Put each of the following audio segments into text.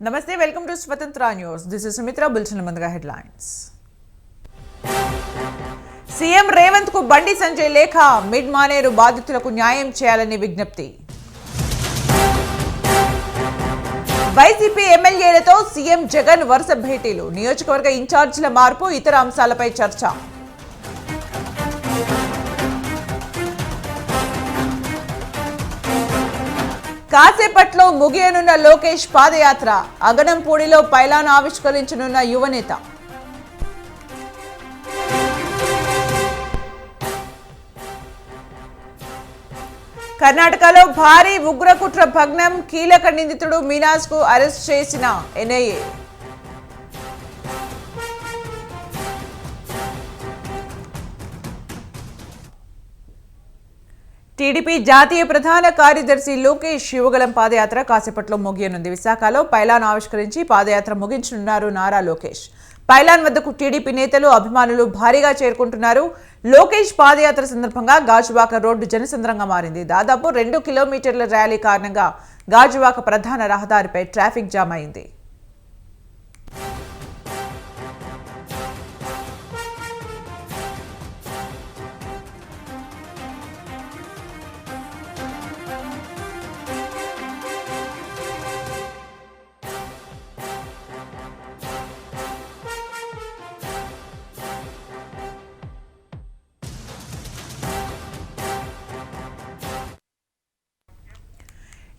నమస్తే, welcome to స్వతంత్ర news. This is Sumitra. Bulletin ముందుగా హెడ్లైన్స్. సీఎం రేవంత్ కు బండి సంజయ్ లేఖ. మిడ్ మానేరు బాధితులకు న్యాయం చేయాలని విజ్ఞప్తి. వైసీపీ ఎమ్మెల్యేలతో సీఎం జగన్ వరుస భేటీలు. నియోజకవర్గ ఇన్ఛార్జీల మార్పు, ఇతర అంశాలపై చర్చ. కాసేపట్లో ముగియనున్న లోకేష్ పాదయాత్ర. అగనంపూడిలో పైలాన్ ఆవిష్కరించనున్న యువనేత. కర్ణాటకలో భారీ ఉగ్రకుట్ర భగ్నం. కీలక నిందితుడు మీనాజ్ కు అరెస్ట్ చేసిన ఎన్ఐఏ. టీడీపీ జాతీయ ప్రధాన కార్యదర్శి లోకేష్ యువగలం పాదయాత్ర కాసేపట్లో ముగియనుంది. విశాఖలో పైలాన్ ఆవిష్కరించి పాదయాత్ర ముగించనున్నారు నారా లోకేష్. పైలాన్ వద్దకు టీడీపీ నేతలు, అభిమానులు భారీగా చేరుకుంటున్నారు. లోకేష్ పాదయాత్ర సందర్భంగా గాజువాక రోడ్డు జనసంద్రంగా మారింది. దాదాపు 2 కిలోమీటర్ల ర్యాలీ కారణంగా గాజువాక ప్రధాన రహదారిపై ట్రాఫిక్ జామ్ అయింది.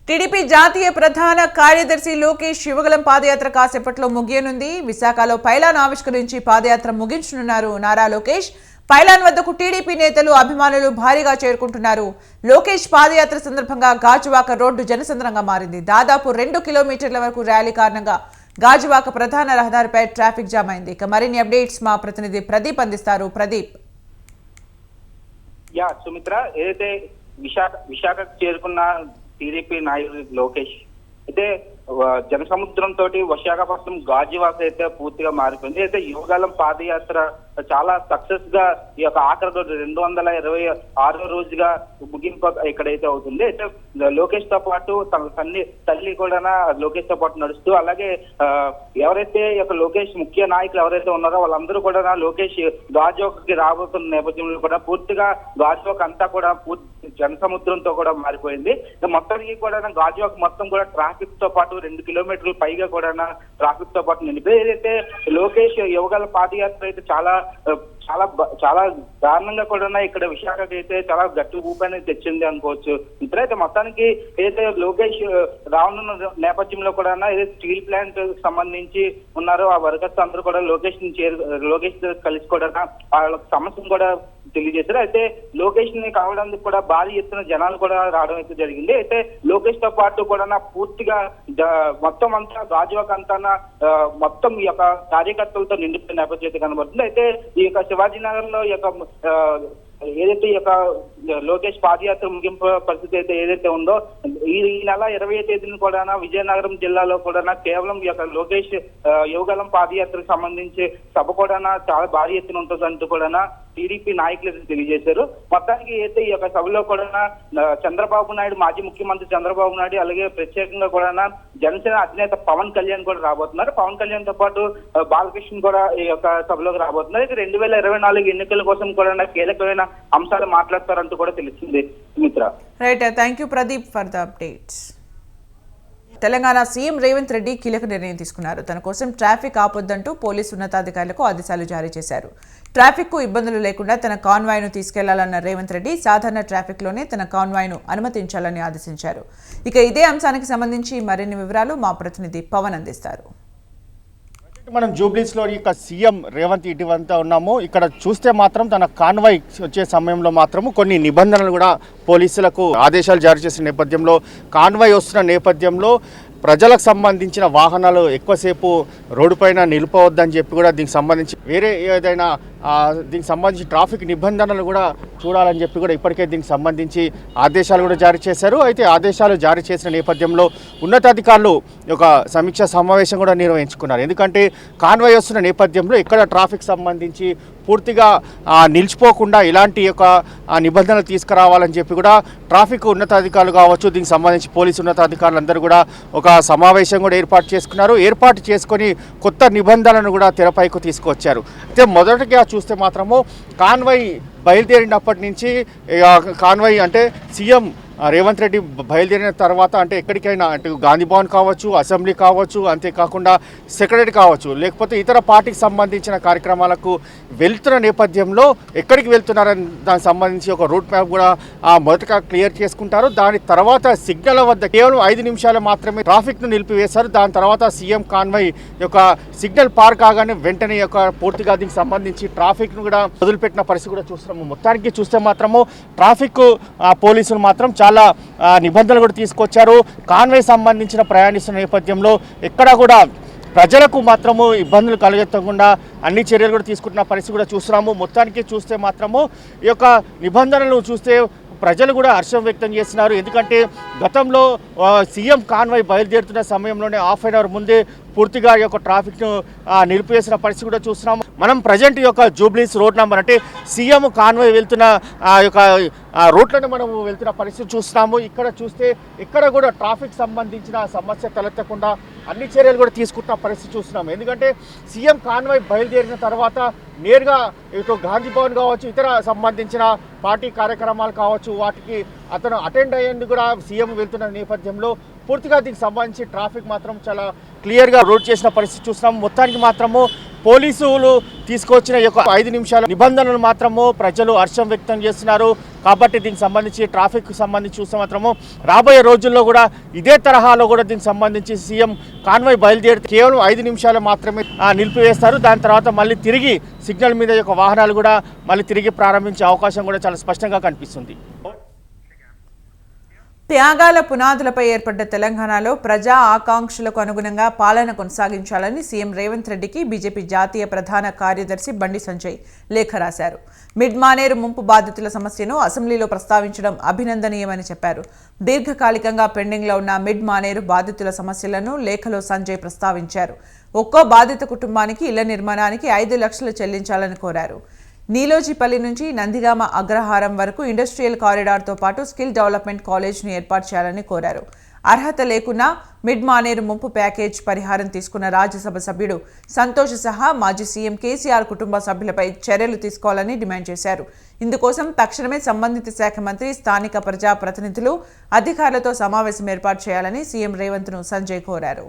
టీడీపీ జాతీయ ప్రధాన కార్యదర్శి లోకేష్ యువగలం పాదయాత్ర కాసేపట్లో ముగియనుంది. విశాఖలో పైలాన్ ఆవిష్కరించి పాదయాత్ర ముగించనున్నారు నారా లోకేష్. పైలాన్ వద్దకు టీడీపీ నేతలు, అభిమానులు భారీగా చేరుకుంటున్నారు. లోకేష్ పాదయాత్ర సందర్భంగా గాజువాక రోడ్డు జనసంద్రంగా మారింది. దాదాపు 2 కిలోమీటర్ల వరకు ర్యాలీ కారణంగా గాజువాక ప్రధాన రహదారిపై ట్రాఫిక్ జామ్ అయింది. ఇక మరిన్ని అప్డేట్స్ మా ప్రతినిధి ప్రదీప్ అందిస్తారు. ప్రదీప్. సుమిత్ర, ఏదైతే విశాఖకు చేరుకున్న టీడీపీ నాయకుడు లోకేష్ అయితే జనసముద్రం తోటి విశాఖపట్నం గాజువాక అయితే పూర్తిగా మారిపోయింది. అయితే యువగాలం పాదయాత్ర చాలా సక్సెస్ గా ఈ యొక్క ఆఖరి రోజు 226వ రోజుగా ముగింపు ఇక్కడైతే అవుతుంది. అయితే లోకేష్ తో పాటు తన తల్లి కూడా లోకేష్ తో పాటు నడుస్తూ, అలాగే ఎవరైతే ఈ యొక్క లోకేష్ ముఖ్య నాయకులు ఎవరైతే ఉన్నారో వాళ్ళందరూ కూడా లోకేష్ గాజువాకకి రాబోతున్న నేపథ్యంలో కూడా పూర్తిగా గాజువాక అంతా కూడా జనసముద్రంతో కూడా మారిపోయింది. మొత్తానికి కూడా గాజువాక మొత్తం కూడా ట్రాఫిక్ తో పాటు 2 కిలోమీటర్ల పైగా కూడా ట్రాఫిక్ తో పాటు నిండిపోయి, ఏదైతే లోకేష్ యువగల పాదయాత్ర అయితే చాలా చాలా చాలా దారుణంగా కూడా ఇక్కడ విశాఖకి అయితే చాలా గట్టి ఊపని తెచ్చింది అనుకోవచ్చు. ఇప్పుడైతే మొత్తానికి ఏదైతే లోకేష్ రానున్న నేపథ్యంలో కూడా ఏదైతే స్టీల్ ప్లాంట్ సంబంధించి ఉన్నారో ఆ వర్కర్స్ అందరూ కూడా లోకేష్ కలిసి కూడా వాళ్ళ సమస్యను కూడా తెలియజేశారు. అయితే లోకేష్ ని కావడానికి కూడా భారీ ఎత్తున జనాలు కూడా రావడం అయితే జరిగింది. అయితే లోకేష్ తో పాటు కూడా పూర్తిగా మొత్తం అంతా గాజువాక అంతా మొత్తం ఈ యొక్క కార్యకర్తలతో నిండిపోయిన నేపథ్యం కనబడుతుంది. అయితే ఈ యొక్క శివాజీనగర్ లో ఈ యొక్క ఏదైతే ఈ యొక్క లోకేష్ పాదయాత్ర ముగింపు పరిస్థితి అయితే ఏదైతే ఉందో, ఈ నెల 20వ తేదీన కూడా విజయనగరం జిల్లాలో కూడా కేవలం ఈ యొక్క లోకేష్ యువగలం పాదయాత్రకు సంబంధించి సభ కూడా చాలా భారీ ఎత్తున ఉంటుందంటూ కూడా టీడీపీ నాయకులు తెలియజేశారు. మొత్తానికి అయితే ఈ యొక్క సభలో కూడా చంద్రబాబు నాయుడు, మాజీ ముఖ్యమంత్రి చంద్రబాబు నాయుడు, అలాగే ప్రత్యేకంగా కూడా జనసేన అధినేత పవన్ కళ్యాణ్ కూడా రాబోతున్నారు. పవన్ కళ్యాణ్ తో పాటు బాలకృష్ణ కూడా ఈ యొక్క సభలోకి రాబోతున్నారు. ఇది 2024 ఎన్నికల కోసం కూడా కీలకమైన అంశాలు మాట్లాడతారంటూ కూడా తెలిసింది. Sumitra. Right, thank you Pradeep for the updates. Telangana CM Revanth Reddy కీలక నిర్ణయం తీసుకున్నారు. తన కోసం ట్రాఫిక్ ఆపొద్దంటూ పోలీసు ఉన్నతాధికారులకు ఆదేశాలు జారీ చేశారు. ట్రాఫిక్ కు ఇబ్బందులు లేకుండా తన కాన్వాయ్ను తీసుకెళ్లాలన్న రేవంత్ రెడ్డి సాధారణ ట్రాఫిక్లోనే తన కాన్వాయ్ను అనుమతించాలని ఆదేశించారు. ఇక ఇదే అంశానికి సంబంధించి మరిన్ని వివరాలు మా ప్రతినిధి పవన్ అందిస్తారు. మనం జూబ్లీస్లో ఇక సీఎం రేవంత్ ఇటీవంతా ఉన్నాము. ఇక్కడ చూస్తే మాత్రం తన కాన్వాయ్ వచ్చే సమయంలో మాత్రము కొన్ని నిబంధనలు కూడా పోలీసులకు ఆదేశాలు జారీ చేసిన నేపథ్యంలో, కాన్వాయ్ వస్తున్న నేపథ్యంలో ప్రజలకు సంబంధించిన వాహనాలు ఎక్కువసేపు రోడ్డు పైన నిలిపవద్దని చెప్పి కూడా దీనికి సంబంధించి వేరే ఏదైనా దీనికి సంబంధించి ట్రాఫిక్ నిబంధనలు కూడా చూడాలని చెప్పి కూడా ఇప్పటికే దీనికి సంబంధించి ఆదేశాలు కూడా జారీ చేశారు. అయితే ఆదేశాలు జారీ చేసిన నేపథ్యంలో ఉన్నతాధికారులు ఒక సమీక్ష సమావేశం కూడా నిర్వహించుకున్నారు. ఎందుకంటే కాన్వాయ్ వస్తున్న నేపథ్యంలో ఇక్కడ ట్రాఫిక్ సంబంధించి పూర్తిగా నిలిచిపోకుండా ఇలాంటి యొక్క నిబంధనలు తీసుకురావాలని చెప్పి కూడా ట్రాఫిక్ ఉన్నతాధికారులు కావచ్చు, దీనికి సంబంధించి పోలీసు ఉన్నతాధికారులు అందరూ కూడా ఒక సమావేశం కూడా ఏర్పాటు చేసుకున్నారు. ఏర్పాటు చేసుకొని కొత్త నిబంధనలను కూడా తెరపైకి తీసుకొచ్చారు. అయితే మొదటగా చూస్తే మాత్రము కాన్వాయ్ బయలుదేరినప్పటి నుంచి కాన్వాయ్ అంటే సీఎం రేవంత్ రెడ్డి బయలుదేరిన తర్వాత అంటే ఎక్కడికైనా అంటే గాంధీ భవన్ కావచ్చు, అసెంబ్లీ కావచ్చు, అంతేకాకుండా సెక్రటరీ కావచ్చు, లేకపోతే ఇతర పార్టీకి సంబంధించిన కార్యక్రమాలకు వెళ్తున్న నేపథ్యంలో ఎక్కడికి వెళ్తున్నారని దానికి సంబంధించి ఒక రూట్ మ్యాప్ కూడా మొదటగా క్లియర్ చేసుకుంటారు. దాని తర్వాత సిగ్నల్ వద్ద కేవలం 5 నిమిషాలు మాత్రమే ట్రాఫిక్ను నిలిపివేశారు. దాని తర్వాత సీఎం కాన్వాయ్ యొక్క సిగ్నల్ పార్ కాగానే వెంటనే యొక్క పూర్తిగా దీనికి సంబంధించి ట్రాఫిక్ను కూడా వదిలిపెట్టిన పరిస్థితి కూడా చూస్తున్నాము. మొత్తానికి చూస్తే మాత్రము ట్రాఫిక్ పోలీసులు మాత్రం చాలా నిబంధనలు కూడా తీసుకొచ్చారు. కాన్వాయ్ సంబంధించిన ప్రయాణిస్తున్న నేపథ్యంలో ఎక్కడ కూడా ప్రజలకు మాత్రము ఇబ్బందులు కలగకుండా అన్ని చర్యలు కూడా తీసుకుంటున్న పరిస్థితి కూడా చూస్తున్నాము. మొత్తానికి చూస్తే మాత్రము ఈ యొక్క నిబంధనలు చూస్తే ప్రజలు కూడా హర్షం వ్యక్తం చేస్తున్నారు. ఎందుకంటే గతంలో సీఎం కాన్వాయ్ బయలుదేరుతున్న సమయంలోనే హాఫ్ అన్ అవర్ ముందే పూర్తిగా ఈ యొక్క ట్రాఫిక్ను నిలిపివేసిన పరిస్థితి కూడా చూస్తున్నాము. మనం ప్రజెంట్ ఈ యొక్క జూబ్లీస్ రోడ్ నెంబర్ అంటే సీఎం కాన్వాయ్ వెళ్తున్న యొక్క రోడ్లను మనము వెళ్తున్న పరిస్థితి చూస్తున్నాము. ఇక్కడ చూస్తే ఇక్కడ కూడా ట్రాఫిక్ సంబంధించిన సమస్య తలెత్తకుండా అన్ని చర్యలు కూడా తీసుకుంటున్న పరిస్థితి చూస్తున్నాము. ఎందుకంటే సీఎం కాన్వాయ్ బయలుదేరిన తర్వాత నేరుగా ఇటు గాంధీ భవన్ కావచ్చు, ఇతర సంబంధించిన పార్టీ కార్యక్రమాలు కావచ్చు, వాటికి అతను అటెండ్ అయ్యేందుకు కూడా సీఎం వెళ్తున్న నేపథ్యంలో పూర్తిగా దీనికి సంబంధించి ట్రాఫిక్ మాత్రం చాలా క్లియర్గా రోడ్ చేసిన పరిస్థితి చూస్తున్నాము. మొత్తానికి మాత్రము పోలీసులు తీసుకొచ్చిన ఈ యొక్క 5 నిమిషాల నిబంధనలు మాత్రము ప్రజలు హర్షం వ్యక్తం చేస్తున్నారు. కాబట్టి దీనికి సంబంధించి ట్రాఫిక్ సంబంధించి చూస్తే మాత్రము రాబోయే రోజుల్లో కూడా ఇదే తరహాలో కూడా దీనికి సంబంధించి సీఎం కాన్వాయ్ బయలుదేరి కేవలం 5 నిమిషాలు మాత్రమే నిలిపివేస్తారు. దాని తర్వాత మళ్ళీ తిరిగి సిగ్నల్ మీద యొక్క వాహనాలు కూడా మళ్ళీ తిరిగి ప్రారంభించే అవకాశం కూడా చాలా స్పష్టంగా కనిపిస్తుంది. త్యాగాల పునాదులపై ఏర్పడ్డ తెలంగాణలో ప్రజా ఆకాంక్షలకు అనుగుణంగా పాలన కొనసాగించాలని సీఎం రేవంత్ రెడ్డికి బీజేపీ జాతీయ ప్రధాన కార్యదర్శి బండి సంజయ్ లేఖ రాశారు. మిడ్ మానేరు ముంపు బాధితుల సమస్యను అసెంబ్లీలో ప్రస్తావించడం అభినందనీయమని చెప్పారు. దీర్ఘకాలికంగా పెండింగ్లో ఉన్న మిడ్ మానేరు బాధితుల సమస్యలను లేఖలో సంజయ్ ప్రస్తావించారు. ఒక్కో బాధిత కుటుంబానికి ఇళ్ల నిర్మాణానికి 5 లక్షలు చెల్లించాలని కోరారు. నీలోజీపల్లి నుంచి నందిగామ అగ్రహారం వరకు ఇండస్ట్రియల్ కారిడార్తో పాటు స్కిల్ డెవలప్మెంట్ కాలేజ్ను ఏర్పాటు చేయాలని కోరారు. అర్హత లేకున్నా మిడ్ మానేరు ముంపు ప్యాకేజ్ పరిహారం తీసుకున్న రాజ్యసభ సభ్యుడు సంతోష్ సహా మాజీ సీఎం కేసీఆర్ కుటుంబ సభ్యులపై చర్యలు తీసుకోవాలని డిమాండ్ చేశారు. ఇందుకోసం తక్షణమే సంబంధిత శాఖ మంత్రి, స్థానిక ప్రజా ప్రతినిధులు, అధికారులతో సమావేశం ఏర్పాటు చేయాలని సీఎం రేవంత్ను సంజయ్ కోరారు.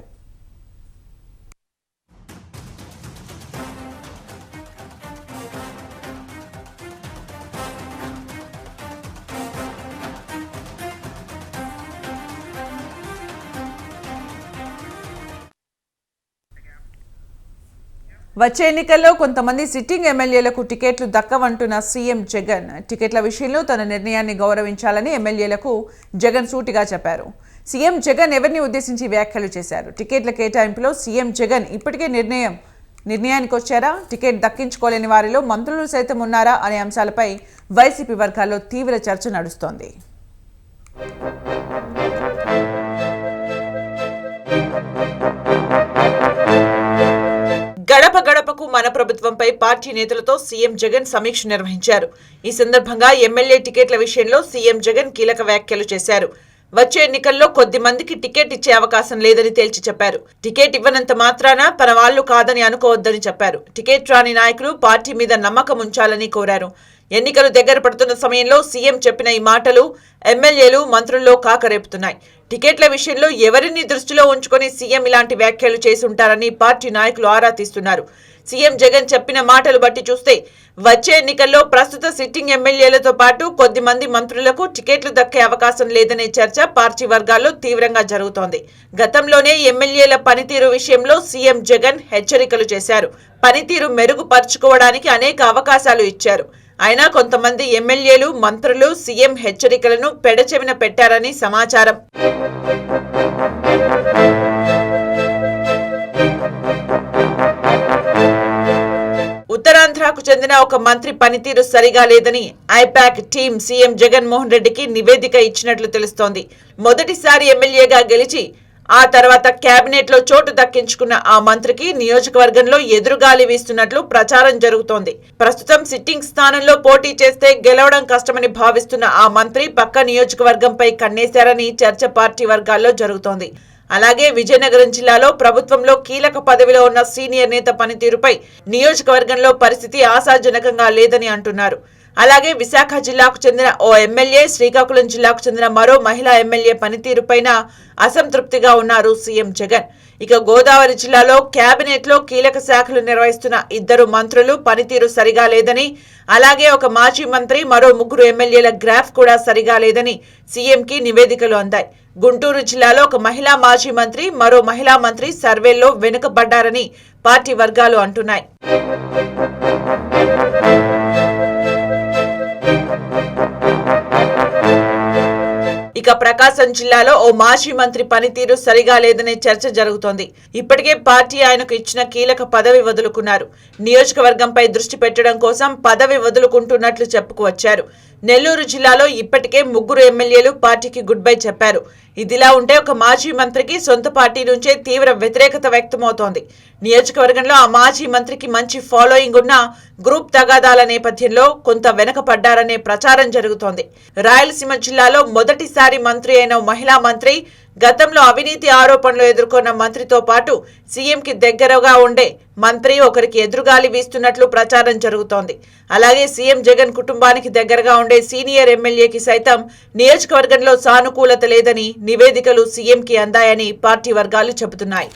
వచ్చే ఎన్నికల్లో కొంతమంది సిట్టింగ్ ఎమ్మెల్యేలకు టికెట్లు దక్కవంటున్న సీఎం జగన్ టికెట్ల విషయంలో తన నిర్ణయాన్ని గౌరవించాలని ఎమ్మెల్యేలకు జగన్ సూటిగా చెప్పారు. సీఎం జగన్ ఎవరిని ఉద్దేశించి వ్యాఖ్యలు చేశారు? టికెట్ల కేటాయింపులో సీఎం జగన్ ఇప్పటికే నిర్ణయానికి వచ్చారా? టికెట్ దక్కించుకోలేని వారిలో మంత్రులు సైతం ఉన్నారా అనే అంశాలపై వైసీపీ వర్గాల్లో తీవ్ర చర్చ నడుస్తోంది. గడప గడపకు మన ప్రభుత్వంపై పార్టీ నేతలతో సీఎం జగన్ సమీక్ష నిర్వహించారు. ఈ సందర్భంగా ఎమ్మెల్యే టికెట్ల విషయంలో సీఎం జగన్ కీలక వ్యాఖ్యలు చేశారు. వచ్చే ఎన్నికల్లో కొద్ది మందికి టికెట్ ఇచ్చే అవకాశం లేదని తేల్చి చెప్పారు. టికెట్ ఇవ్వనంత మాత్రాన తన వాళ్లు కాదని అనుకోవద్దని చెప్పారు. టికెట్ రాని నాయకులు పార్టీ మీద నమ్మకం ఉంచాలని కోరారు. ఎన్నికలు దగ్గర పడుతున్న సమయంలో సీఎం చెప్పిన ఈ మాటలు ఎమ్మెల్యేలు, మంత్రుల్లో కాకరేపుతున్నాయి. టికెట్ల విషయంలో ఎవరిని దృష్టిలో ఉంచుకొని సీఎం ఇలాంటి వ్యాఖ్యలు చేసి ఉంటారని పార్టీ నాయకులు ఆరా తీస్తున్నారు. సీఎం జగన్ చెప్పిన మాటలు బట్టి చూస్తే వచ్చే ఎన్నికల్లో ప్రస్తుత సిట్టింగ్ ఎమ్మెల్యేలతో పాటు కొద్ది మంది మంత్రులకు టికెట్లు దక్కే అవకాశం లేదనే చర్చ పార్టీ వర్గాల్లో తీవ్రంగా జరుగుతోంది. గతంలోనే ఎమ్మెల్యేల పనితీరు విషయంలో సీఎం జగన్ హెచ్చరికలు చేశారు. పనితీరు మెరుగుపరుచుకోవడానికి అనేక అవకాశాలు ఇచ్చారు. అయినా కొంతమంది ఎమ్మెల్యేలు, మంత్రులు సీఎం హెచ్చరికలను పెడచెవిన పెట్టారని సమాచారం. ఉత్తరాంధ్రకు చెందిన ఒక మంత్రి పనితీరు సరిగా లేదని ఐపాక్ టీం సీఎం జగన్మోహన్ రెడ్డికి నివేదిక ఇచ్చినట్లు తెలుస్తోంది. మొదటిసారి ఎమ్మెల్యేగా గెలిచి ఆ తర్వాత కేబినెట్ లో చోటు దక్కించుకున్న ఆ మంత్రికి నియోజకవర్గంలో ఎదురుగాలి వీస్తున్నట్లు ప్రచారం జరుగుతోంది. ప్రస్తుతం సిట్టింగ్ స్థానంలో పోటీ చేస్తే గెలవడం కష్టమని భావిస్తున్న ఆ మంత్రి పక్క నియోజకవర్గంపై కన్నేశారని చర్చ పార్టీ వర్గాల్లో జరుగుతోంది. అలాగే విజయనగరం జిల్లాలో ప్రభుత్వంలో కీలక పదవిలో ఉన్న సీనియర్ నేత పనితీరుపై నియోజకవర్గంలో పరిస్థితి ఆశాజనకంగా లేదని అంటున్నారు. అలాగే విశాఖ జిల్లాకు చెందిన ఓ ఎమ్మెల్యే, శ్రీకాకుళం జిల్లాకు చెందిన మరో మహిళా ఎమ్మెల్యే పనితీరుపైన అసంతృప్తిగా ఉన్నారు సీఎం జగన్. ఇక గోదావరి జిల్లాలో కేబినెట్ లో కీలక శాఖలు నిర్వహిస్తున్న 2 మంత్రులు పనితీరు సరిగా లేదని, అలాగే ఒక మాజీ మంత్రి, మరో 3 ఎమ్మెల్యేల గ్రాఫ్ కూడా సరిగా లేదని సీఎంకి నివేదికలు అందాయి. గుంటూరు జిల్లాలో ఒక మహిళా మాజీ మంత్రి, మరో మహిళా మంత్రి సర్వేల్లో వెనుకబడ్డారని పార్టీ వర్గాలు అంటున్నాయి. ఇక ప్రకాశం జిల్లాలో ఓ మాజీ మంత్రి పనితీరు సరిగా లేదనే చర్చ జరుగుతోంది. ఇప్పటికే పార్టీ ఆయనకు ఇచ్చిన కీలక పదవి వదులుకున్నారు. నియోజకవర్గంపై దృష్టి పెట్టడం కోసం పదవి వదులుకుంటున్నట్లు చెప్పుకువచ్చారు. నెల్లూరు జిల్లాలో ఇప్పటికే 3 ఎమ్మెల్యేలు పార్టీకి గుడ్ బై చెప్పారు. ఇదిలా ఉంటే ఒక మాజీ మంత్రికి సొంత పార్టీ నుంచే తీవ్ర వ్యతిరేకత వ్యక్తమవుతోంది. నియోజకవర్గంలో ఆ మాజీ మంత్రికి మంచి ఫాలోయింగ్ ఉన్న గ్రూప్ తగాదాల నేపథ్యంలో కొంత వెనకపడ్డారనే ప్రచారం జరుగుతోంది. రాయలసీమ జిల్లాలో మొదటిసారి మంత్రి అయిన మహిళా మంత్రి, గతంలో అవినీతి ఆరోపణలు ఎదుర్కొన్న మంత్రితో పాటు సీఎంకి దగ్గరగా ఉండే మంత్రి ఒకరికి ఎదురుగాలి వీస్తున్నట్లు ప్రచారం జరుగుతోంది. అలాగే సీఎం జగన్ కుటుంబానికి దగ్గరగా ఉండే సీనియర్ ఎమ్మెల్యేకి సైతం నియోజకవర్గంలో సానుకూలత లేదని నివేదికలు సీఎంకి అందాయని పార్టీ వర్గాలు చెబుతున్నాయి.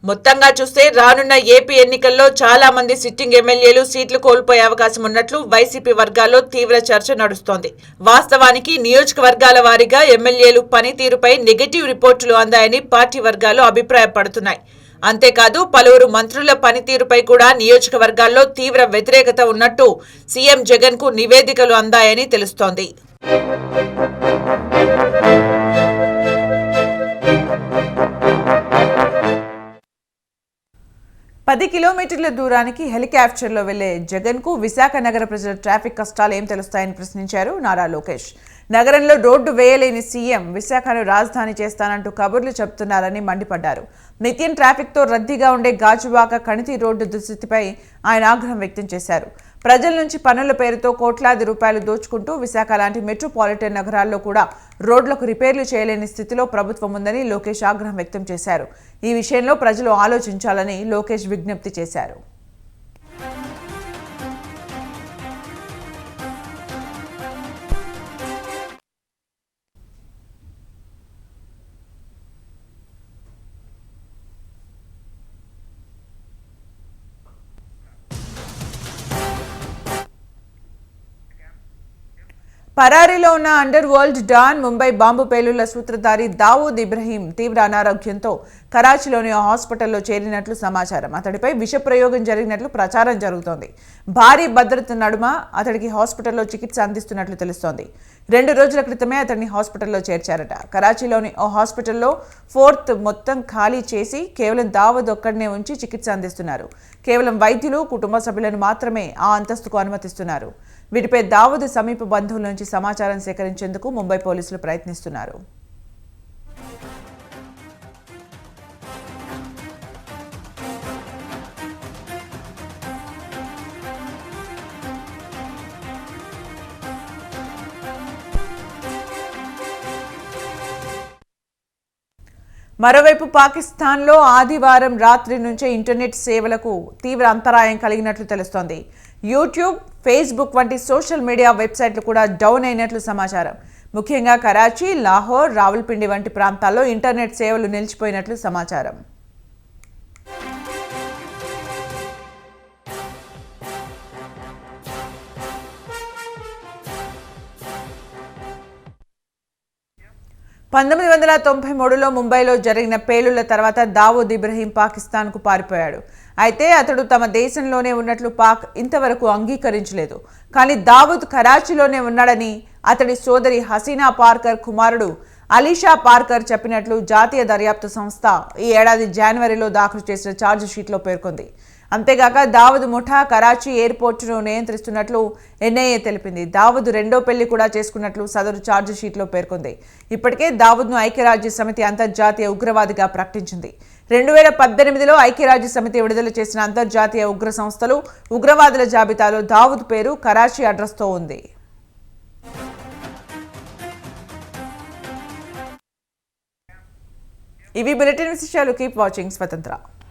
మొత్తంగా చూస్తే రానున్న ఏపీ ఎన్నికల్లో చాలా మంది సిట్టింగ్ ఎమ్మెల్యేలు సీట్లు కోల్పోయే అవకాశం ఉన్నట్లు వైసీపీ వర్గాల్లో తీవ్ర చర్చ నడుస్తోంది. వాస్తవానికి నియోజకవర్గాల వారీగా ఎమ్మెల్యేలు పనితీరుపై నెగటివ్ రిపోర్టులు అందాయని పార్టీ వర్గాలు అభిప్రాయపడుతున్నాయి. అంతేకాదు పలువురు మంత్రుల పనితీరుపై కూడా నియోజకవర్గాల్లో తీవ్ర వ్యతిరేకత ఉన్నట్టు సీఎం జగన్ కు నివేదికలు అందాయని తెలుస్తోంది. 10 కిలోమీటర్ల దూరానికి హెలికాప్టర్లో వెళ్లే జగన్కు విశాఖ నగర ప్రజల ట్రాఫిక్ కష్టాలు ఏం తెలుస్తాయని ప్రశ్నించారు నారా లోకేష్. నగరంలో రోడ్డు వేయలేని సీఎం విశాఖను రాజధాని చేస్తానంటూ కబుర్లు చెబుతున్నారని మండిపడ్డారు. నిత్యం ట్రాఫిక్తో రద్దీగా ఉండే గాజువాక కణితి రోడ్డు దుస్థితిపై ఆయన ఆగ్రహం వ్యక్తం చేశారు. ప్రజల నుంచి పన్నుల పేరుతో కోట్లాది రూపాయలు దోచుకుంటూ విశాఖ లాంటి మెట్రోపాలిటన్ నగరాల్లో కూడా రోడ్లకు రిపేర్లు చేయలేని స్థితిలో ప్రభుత్వం ఉందని లోకేష్ ఆగ్రహం వ్యక్తం చేశారు. ఈ విషయంలో ప్రజలు ఆలోచించాలని లోకేష్ విజ్ఞప్తి చేశారు. పరారీలో ఉన్న under world don, Mumbai bomb పేలుళ్ల సూత్రధారి దావూద్ ఇబ్రహీం తీవ్ర అనారోగ్యంతో కరాచీలోని హాస్పిటల్లో చేరినట్లు సమాచారం. అతడిపై విష ప్రయోగం జరిగినట్లు ప్రచారం జరుగుతోంది. భారీ భద్రత నడుమ అతడికి హాస్పిటల్లో చికిత్స అందిస్తున్నట్లు తెలుస్తోంది. 2 రోజుల క్రితమే అతడిని హాస్పిటల్లో చేర్చారట. కరాచీలోని ఓ హాస్పిటల్లో 4th మొత్తం ఖాళీ చేసి కేవలం దావూద్ ఒక్కడినే ఉంచి చికిత్స అందిస్తున్నారు. కేవలం వైద్యులు, కుటుంబ సభ్యులను మాత్రమే ఆ అంతస్తుకు అనుమతిస్తున్నారు. వీటిపై దావూద్ సమీప బంధువుల నుంచి సమాచారం సేకరించేందుకు ముంబై పోలీసులు ప్రయత్నిస్తున్నారు. మరోవైపు పాకిస్తాన్లో ఆదివారం రాత్రి నుంచే ఇంటర్నెట్ సేవలకు తీవ్ర అంతరాయం కలిగినట్లు తెలుస్తోంది. యూట్యూబ్, ఫేస్బుక్ వంటి సోషల్ మీడియా వెబ్సైట్లు కూడా డౌన్ అయినట్లు సమాచారం. ముఖ్యంగా కరాచీ, లాహోర్, రావల్పిండి వంటి ప్రాంతాల్లో ఇంటర్నెట్ సేవలు నిలిచిపోయినట్లు సమాచారం. పంతొమ్మిది 1993లో ముంబైలో జరిగిన పేలుళ్ల తర్వాత దావూద్ ఇబ్రహీం పాకిస్తాన్కు పారిపోయాడు. అయితే అతడు తమ దేశంలోనే ఉన్నట్లు పాక్ ఇంతవరకు అంగీకరించలేదు. కానీ దావూద్ కరాచీలోనే ఉన్నాడని అతడి సోదరి హసీనా పార్కర్ కుమారుడు అలీషా పార్కర్ చెప్పినట్లు జాతీయ దర్యాప్తు సంస్థ ఈ ఏడాది జనవరిలో దాఖలు చేసిన ఛార్జ్ షీట్లో పేర్కొంది. అంతేగాక దావూద్ ముఠా కరాచీ ఎయిర్పోర్టును నియంత్రిస్తున్నట్లు ఎన్ఐఏ తెలిపింది. దావూద్ రెండో పెళ్లి కూడా చేసుకున్నట్లు సదరు ఛార్జ్ షీట్లో పేర్కొంది. ఇప్పటికే దావూద్ను ఐక్యరాజ్య సమితి అంతర్జాతీయ ఉగ్రవాదిగా ప్రకటించింది. 2018లో ఐక్యరాజ్య సమితి విడుదల చేసిన అంతర్జాతీయ ఉగ్ర సంస్థలు ఉగ్రవాదుల జాబితాలో దావూద్ పేరు కరాచీ అడ్రస్తో ఉంది. ఇవి బులెటిన్ విశేషాలు. కీప్ వాచింగ్ స్వతంత్ర.